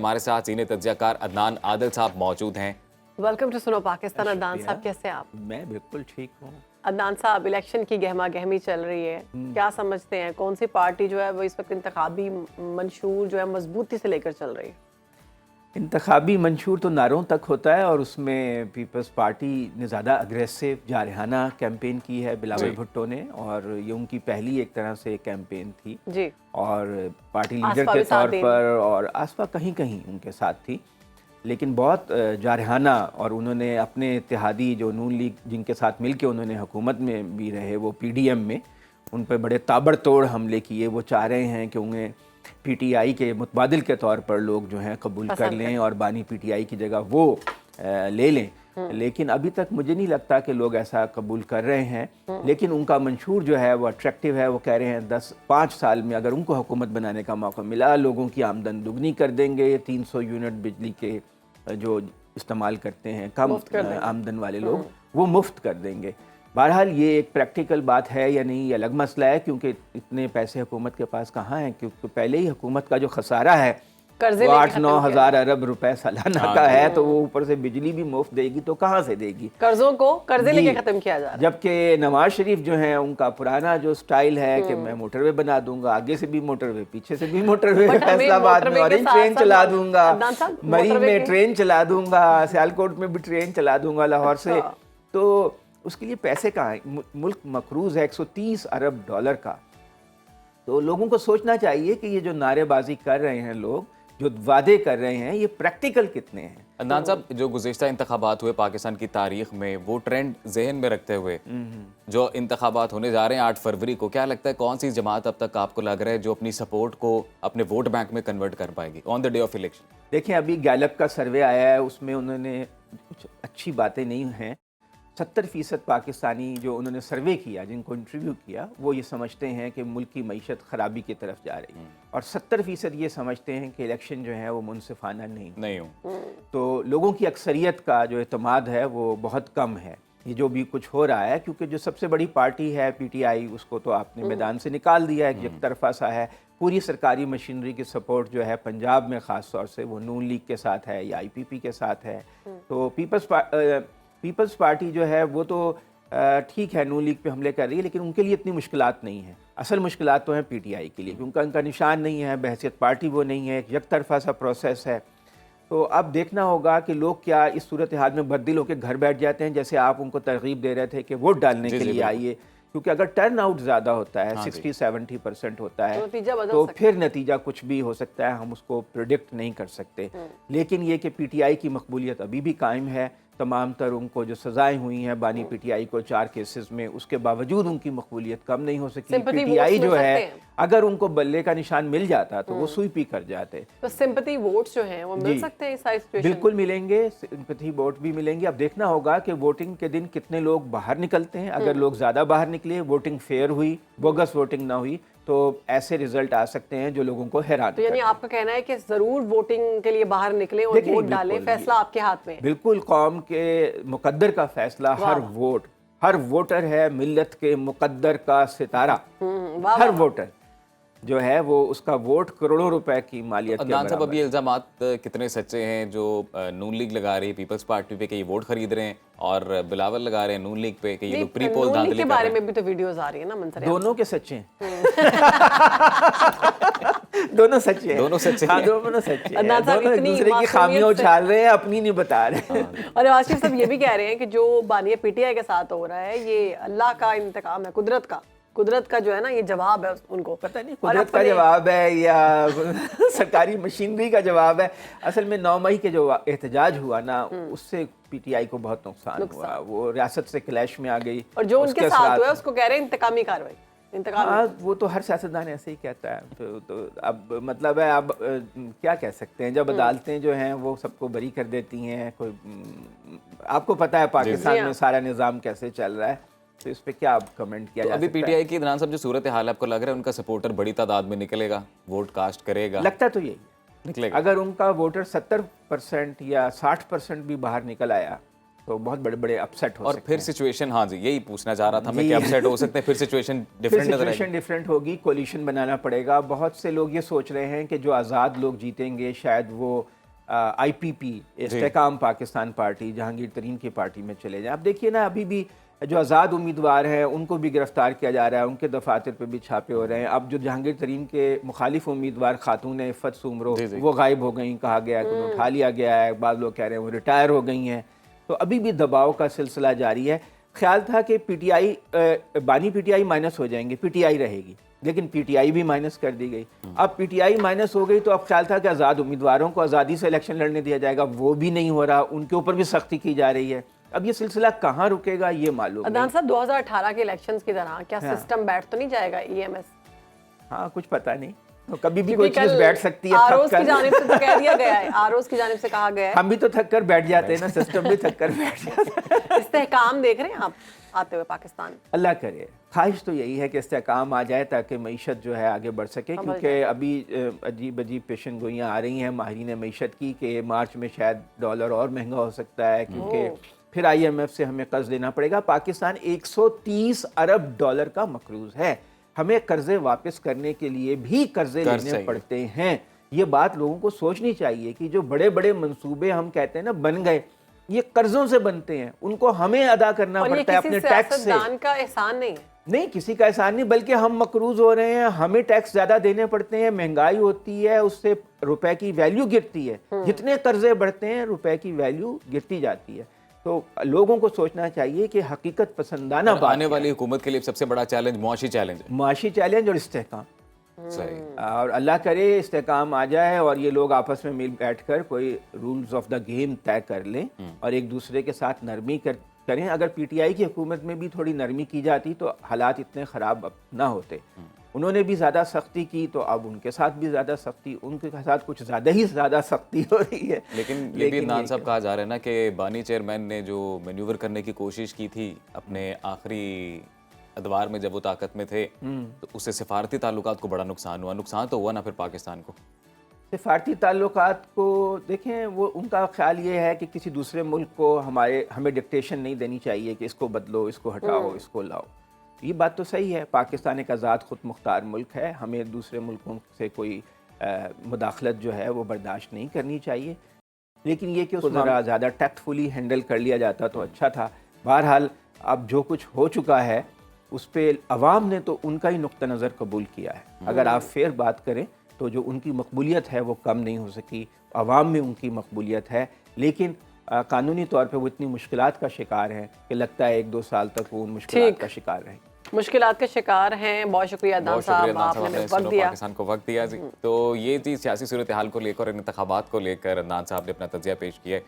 हमारे साथ सीनियर तज्ज़ियाकार अदनान आदिल साहब मौजूद हैं। वेलकम टू सुनो पाकिस्तान। अदनान साहब कैसे हैं आप? मैं बिल्कुल ठीक हूँ। अदनान साहब, इलेक्शन की गहमा गहमी चल रही है, क्या समझते हैं कौन सी पार्टी जो है वो इस वक्त इंतखाबी मंशूर जो है मजबूती से लेकर चल रही है? इंतखाबी मंशूर तो नारों तक होता है और उसमें पीपल्स पार्टी ने ज़्यादा अग्रेसिव जारहाना कैंपेन की है बिलावल भुट्टो ने, और ये उनकी पहली एक तरह से कैंपेन थी जी। और पार्टी लीडर के तौर पर और आसपा कहीं कहीं उनके साथ थी, लेकिन बहुत जारहाना। और उन्होंने अपने इत्तेहादी जो नून लीग जिनके साथ मिलकर उन्होंने हुकूमत में भी रहे, वो PDM में, उन पर बड़े ताबड़तोड़ हमले किए। वो चाह रहे हैं कि उन्हें PTI के मुतबादिल के तौर पर लोग जो हैं कबूल कर लें और बानी PTI की जगह वो ले लें। लेकिन अभी तक मुझे नहीं लगता कि लोग ऐसा कबूल कर रहे हैं। लेकिन उनका मंशूर जो है वो अट्रैक्टिव है। वो कह रहे हैं 5 साल में अगर उनको हुकूमत बनाने का मौका मिला, लोगों की आमदन दुगनी कर देंगे। 300 यूनिट बिजली के जो इस्तेमाल करते हैं कम आमदन वाले लोग, वो मुफ्त कर देंगे। बहरहाल ये एक प्रैक्टिकल बात है या नहीं, ये अलग मसला है, क्योंकि इतने पैसे हुकूमत के पास कहाँ हैं। क्योंकि पहले ही हुकूमत का जो खसारा है वो 8-9 हज़ार अरब रुपए सालाना का है, तो वो ऊपर से बिजली भी मुफ्त देगी तो कहाँ से देगी? कर्जे लेके खत्म किया जा रहा है। जबकि नवाज शरीफ जो है उनका पुराना जो स्टाइल है कि मैं मोटरवे बना दूंगा, आगे से भी मोटरवे, पीछे से भी मोटरवे, फैसलाबाद में ऑरेंज ट्रेन चला दूंगा, मरी में ट्रेन चला दूंगा, सियालकोट में भी ट्रेन चला दूंगा लाहौर से। तो उसके लिए पैसे कहाँ हैं? मुल्क मकरूज है 130 अरब डॉलर का। तो लोगों को सोचना चाहिए कि ये जो नारेबाजी कर रहे हैं लोग, जो वादे कर रहे हैं, ये प्रैक्टिकल कितने हैं। अदनान साहब, जो गुज़िश्ता इंतखाबात हुए पाकिस्तान की तारीख में, वो ट्रेंड जहन में रखते हुए जो इंतखाबात होने जा रहे हैं 8 फरवरी को, क्या लगता है कौन सी जमात अब तक आपको लग रहा है जो अपनी सपोर्ट को अपने वोट बैंक में कन्वर्ट कर पाएगी on the day of election? देखिए, अभी गैलप का सर्वे आया है, उसमें उन्होंने कुछ अच्छी बातें नहीं हैं। 70% पाकिस्तानी जो उन्होंने सर्वे किया, जिनको इंटरव्यू किया, वो ये समझते हैं कि मुल्क की मईशत ख़राबी की तरफ जा रही है, और 70% ये समझते हैं कि इलेक्शन जो है वो मुनसिफाना नहीं हो। तो लोगों की अक्सरियत का जो एतमाद है वो बहुत कम है ये जो भी कुछ हो रहा है, क्योंकि जो सबसे बड़ी पार्टी है PTI, उसको तो आपने मैदान से निकाल दिया है, एक तरफा सा है। पूरी सरकारी मशीनरी की सपोर्ट जो है पंजाब में ख़ास तौर से वो नून लीग के साथ है या IPP के साथ है। तो पीपल्स पार्टी जो है वो तो ठीक है, नून लीग पे हमले कर रही है, लेकिन उनके लिए इतनी मुश्किलात नहीं है। असल मुश्किलात तो हैं PTI के लिए, क्योंकि उनका निशान नहीं है, बहसियत पार्टी वो नहीं है, एक तरफा सा प्रोसेस है। तो अब देखना होगा कि लोग क्या इस सूरत हाल में बददिल होकर घर बैठ जाते हैं, जैसे आप उनको तरगीब दे रहे थे कि वोट डालने के लिए आइए। क्योंकि अगर टर्न आउट ज़्यादा होता है, 60-70% होता है, तो फिर नतीजा कुछ भी हो सकता है, हम उसको प्रिडिक्ट नहीं कर सकते। लेकिन ये कि PTI की मकबूलियत अभी भी कायम है। तमाम तर उनको जो सज़ाएं हुई हैं बानी PTI को 4 केसेस में, उसके बावजूद उनकी मकबूलियत कम नहीं हो सकी। PTI जो है, अगर उनको बल्ले का निशान मिल जाता तो वो सुई पी कर जाते। तो सिंपैथी वोट्स जो हैं वो मिल सकते हैं इस सिचुएशन? बिल्कुल मिलेंगे, सिंपैथी वोट भी मिलेंगे। अब देखना होगा कि वोटिंग के दिन कितने लोग बाहर निकलते हैं। अगर लोग ज़्यादा बाहर निकले, वोटिंग फेयर हुई, बोगस वोटिंग ना हुई, तो ऐसे रिजल्ट आ सकते हैं जो लोगों को हैरान। तो यानी आपका कहना है कि जरूर वोटिंग के लिए बाहर निकले और वोट डालें, फैसला आपके हाथ में। बिल्कुल, कौम के मुकद्दर का फैसला, हर वोटर है मिल्लत के मुकद्दर का सितारा। हर वोटर जो है वो उसका वोट करोड़ों रुपए की मालियत के बराबर। साहब, अभी इल्जामात कितने सच्चे हैं जो नून लीग लगा रही है पीपल्स पार्टी पे कि ये वोट खरीद रहे हैं, और बिलावल लगा रहे हैं नून लीग पे कि ये लोग प्री पोल धांधली के बारे में भी तो वीडियोस आ रही है ना मंसर? दोनों के सच्चे हैं। दोनों सच्चे हैं, दोनों सच्चे हैं, दोनों सच्चे हैं। दोनों एक दूसरे की खामियां उछाल रहे हैं, अपनी नहीं बता रहे। और आसिफ साहब ये भी कह रहे हैं कि जो बानी PTI के साथ हो रहा है ये अल्लाह का इंतकाम है, कुदरत का जो है ना, ये जवाब है उनको। पता नहीं कुदरत का जवाब है या सरकारी मशीनरी का जवाब है। असल में 9 मई के जो एहतजाज हुआ ना, उससे PTI को बहुत नुकसान हुआ। वो रियासत से क्लैश में आ गई, और जो उनके साथ हुआ है उसको कह रहे हैं इंतकामी कार्रवाई। वो तो हर सियासतदान ऐसे ही कहता है। तो अब मतलब है, अब क्या कह सकते हैं, जब अदालतें जो हैं वो सबको बरी कर देती हैं। कोई आपको पता है पाकिस्तान में सारा निज़ाम कैसे चल रहा है, तो इस पे क्या आप कमेंट किया? तो अभी PTI की अदनान साहब जो सूरत हाल आपको लग रहा है उनका सपोर्टर बड़ी तादाद में निकलेगा, वोट कास्ट करेगा? लगता तो यही निकलेगा। अगर उनका वोटर 70% या 60% भी बाहर निकल आया तो बहुत बड़े बड़े अपसेट हो सकते हैं। और फिर सिचुएशन, हाँ जी यही पूछना चाह रहा था मैं कि अपसेट हो सकते हैं, फिर सिचुएशन डिफरेंट होगी, कोलिशन बनाना पड़ेगा। बहुत से लोग ये सोच रहे हैं कि जो आज़ाद लोग जीतेंगे शायद वो IPP इस्तेकाम पाकिस्तान पार्टी, जहांगीर तरीन की पार्टी में चले जाएं। अब देखिए ना, अभी भी जो आज़ाद उम्मीदवार हैं उनको भी गिरफ्तार किया जा रहा है, उनके दफातर पे भी छापे हो रहे हैं। अब जो जहांगीर तरीन के मुखालिफ उम्मीदवार खातून इफ़त सुमरो, वो गायब हो गई, कहा गया है कि उन्हें उठा लिया गया है, बाद लोग कह रहे हैं वो रिटायर हो गई हैं। तो अभी भी दबाव का सिलसिला जारी है। ख्याल था कि PTI बानी PTI माइनस हो जाएंगे, PTI रहेगी, लेकिन PTI भी माइनस कर दी गई। अब PTI माइनस हो गई तो अब ख्याल था कि आज़ाद उम्मीदवारों को आज़ादी से इलेक्शन लड़ने दिया जाएगा, वो भी नहीं हो रहा, उनके ऊपर भी सख्ती की जा रही है। अब ये सिलसिला कहाँ रुकेगा ये मालूम अदनान नहीं। साहब 2018 के इलेक्शंस की तरह क्या हाँ। सिस्टम बैठ तो नहीं जाएगा EMS? हाँ, कुछ पता नहीं, तो कभी भी कोई चीज़ बैठ सकती है। आरओज की जानिब से तो कह दिया गया है, आरओज की जानिब से कहा गया है। हम भी तो थक कर बैठ जाते हैं ना, सिस्टम भी थक कर बैठ जाता है। इस्तेहकाम देख रहे हैं आप आते हुए पाकिस्तान? अल्लाह करे, ख्वाहिश तो यही है कि इस्तेहकाम आ जाए ताकि मईशत जो है आगे बढ़ सके, क्योंकि अभी अजीब अजीब पेशन गोइयाँ आ रही हैं माहिरीन मईशत की कि मार्च में शायद डॉलर और महंगा हो सकता है, क्योंकि फिर IMF से हमें कर्ज लेना पड़ेगा। पाकिस्तान 130 अरब डॉलर का मकरूज है, हमें कर्जे वापस करने के लिए भी कर्जे लेने पड़ते हैं। ये बात लोगों को सोचनी चाहिए कि जो बड़े बड़े मंसूबे हम कहते हैं ना बन गए, ये कर्जों से बनते हैं, उनको हमें अदा करना पड़ता है अपने टैक्स से। का एहसान नहीं है, नहीं, किसी का एहसान नहीं, बल्कि हम मकरूज हो रहे हैं, हमें टैक्स ज़्यादा देने पड़ते हैं, महंगाई होती है, उससे रुपए की वैल्यू गिरती है। जितने कर्जे बढ़ते हैं रुपए की वैल्यू गिरती जाती है। तो लोगों को सोचना चाहिए कि हकीकत पसंदाना बात आने वाली हुकूमत के लिए सबसे बड़ा चैलेंज मुआशी चैलेंज है। मुआशी चैलेंज और इस्तेहकाम। सही। और अल्लाह करे इस्तेहकाम आ जाए और ये लोग आपस में मिल बैठकर कोई रूल्स ऑफ द गेम तय कर लें और एक दूसरे के साथ नरमी करें। अगर PTI की हुकूमत में भी थोड़ी नरमी की जाती तो हालात इतने ख़राब ना होते। उन्होंने भी ज़्यादा सख्ती की तो अब उनके साथ भी ज़्यादा सख्ती, उनके साथ कुछ ज़्यादा ही ज़्यादा सख्ती हो रही है। लेकिन ये भी अदनान साहब कहा जा रहा है ना कि बानी चेयरमैन ने जो मैन्यूवर करने की कोशिश की थी अपने आखिरी अदवार में जब वो ताकत में थे, तो उससे सिफारती ताल्लुकात को बड़ा नुकसान हुआ। नुकसान तो हुआ ना फिर पाकिस्तान को। सिफारती ताल्लुकात को देखें, वो उनका ख्याल ये है कि किसी दूसरे मुल्क को हमें डिक्टेशन नहीं देनी चाहिए कि इसको बदलो, इसको हटाओ, इसको लाओ। ये बात तो सही है, पाकिस्तान एक आज़ाद खुद मुख्तार मुल्क है, हमें दूसरे मुल्कों से कोई मुदाखलत जो है वो बर्दाश्त नहीं करनी चाहिए। लेकिन ये कि उसको ज़रा ज़्यादा टैक्टफुली हैंडल कर लिया जाता तो अच्छा था। बहरहाल अब जो कुछ हो चुका है उस पर अवाम ने तो उनका ही नुक्ता नज़र कबूल किया है। अगर आप फेयर बात करें तो जो उनकी मकबूलियत है वो कम नहीं हो सकी, अवाम में उनकी मकबूलियत है, लेकिन कानूनी तौर पे वो इतनी मुश्किलात का शिकार हैं कि लगता है 1-2 साल तक वो उन मुश्किलात का शिकार रहेंगे। मुश्किलात के शिकार हैं। बहुत शुक्रिया अदनान साहब, आपने वक्त दिया, पाकिस्तान को वक्त दिया जी। तो ये थी सियासी सूरत हाल को लेकर और इंतखाबात को लेकर अदनान साहब ने अपना तजिया पेश किया है।